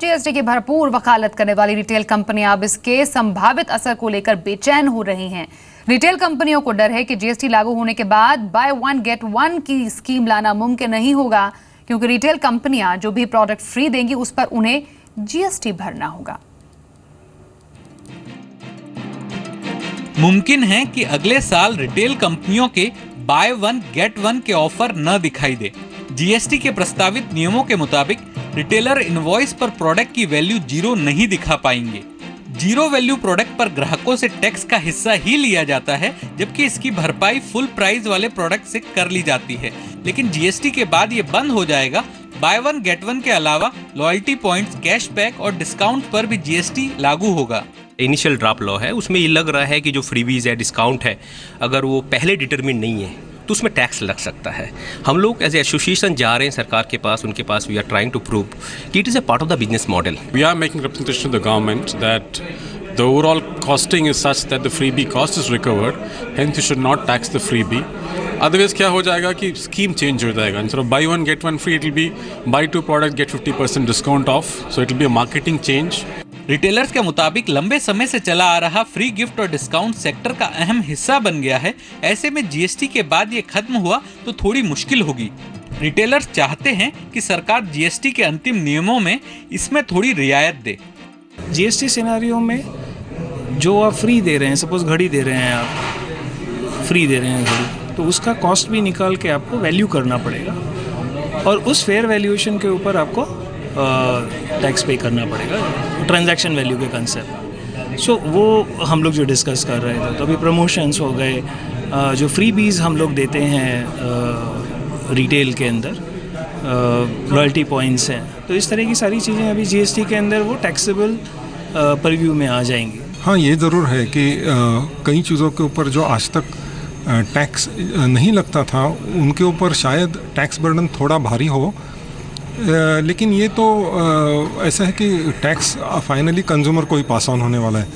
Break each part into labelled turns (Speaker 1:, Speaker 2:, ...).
Speaker 1: GST की भरपूर वकालत करने वाली रिटेल कंपनियां अब इसके संभावित असर को लेकर बेचैन हो रही हैं। रिटेल कंपनियों को डर है कि जीएसटी लागू होने के बाद बाय वन गेट वन की स्कीम लाना मुमकिन नहीं होगा, क्योंकि रिटेल कंपनियां जो भी प्रोडक्ट फ्री देंगी उस पर उन्हें जीएसटी भरना होगा।
Speaker 2: मुमकिन है कि अगले साल रिटेल कंपनियों के बाय वन गेट वन के ऑफर न दिखाई दे। जीएसटी के प्रस्तावित नियमों के मुताबिक रिटेलर इनवॉइस पर प्रोडक्ट की वैल्यू जीरो नहीं दिखा पाएंगे। जीरो वैल्यू प्रोडक्ट पर ग्राहकों से टैक्स का हिस्सा ही लिया जाता है, जबकि इसकी भरपाई फुल प्राइस वाले प्रोडक्ट से कर ली जाती है। लेकिन जीएसटी के बाद ये बंद हो जाएगा। बाय वन गेट वन के अलावा लॉयल्टी पॉइंट्स, कैशबैक और डिस्काउंट पर भी जीएसटी लागू होगा।
Speaker 3: इनिशियल ड्राफ्ट लॉ है, उसमें ये लग रहा है कि जो फ्रीबीज है, डिस्काउंट है, अगर वो पहले डिटरमिन नहीं है तो उसमें टैक्स लग सकता है। हम लोग एज एसोसिएशन जा रहे हैं सरकार के पास, उनके पास। We are trying to prove कि it is a part of the business model.
Speaker 4: We are making representation to the government that the overall costing is such that the freebie cost is recovered, hence you should not tax the freebie. Otherwise क्या हो जाएगा कि scheme change हो जाएगा। Instead of buy one get one free, it will be buy two product get 50% discount off. So it will be a marketing change.
Speaker 2: Retailers के मुताबिक लंबे समय से चला आ रहा फ्री गिफ्ट और डिस्काउंट सेक्टर का अहम हिस्सा बन गया है। ऐसे में जीएसटी के बाद ये खत्म हुआ तो थोड़ी मुश्किल होगी। रिटेलर्स चाहते हैं कि सरकार जीएसटी के अंतिम नियमों में इसमें थोड़ी रियायत दे।
Speaker 5: जीएसटी सिनेरियो में जो आप फ्री दे रहे हैं, सपोज घड़ी दे रहे हैं, आप फ्री दे रहे हैं घड़ी, तो उसका कॉस्ट भी निकाल के आपको वैल्यू करना पड़ेगा और उस फेयर वैल्यूएशन के ऊपर आपको टैक्स पे करना पड़ेगा, ट्रांजैक्शन वैल्यू के कंसेप्ट। सो वो हम लोग जो डिस्कस कर रहे थे, तो अभी प्रमोशंस हो गए, जो फ्री बीज हम लोग देते हैं रिटेल के अंदर, लॉयल्टी पॉइंट्स हैं, तो इस तरह की सारी चीज़ें अभी जीएसटी के अंदर वो टैक्सेबल परव्यू में आ जाएंगी।
Speaker 6: हाँ, ये ज़रूर है कि कई चीज़ों के ऊपर जो आज तक टैक्स नहीं लगता था, उनके ऊपर शायद टैक्स बर्डन थोड़ा भारी हो, लेकिन ये तो ऐसा है कि टैक्स फाइनली कंज्यूमर को ही पास ऑन होने वाला है।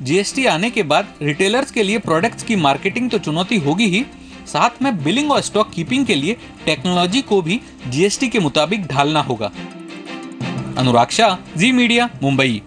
Speaker 2: जीएसटी आने के बाद रिटेलर्स के लिए प्रोडक्ट्स की मार्केटिंग तो चुनौती होगी ही, साथ में बिलिंग और स्टॉक कीपिंग के लिए टेक्नोलॉजी को भी जीएसटी के मुताबिक ढालना होगा। अनुराग शाह, जी मीडिया, मुंबई।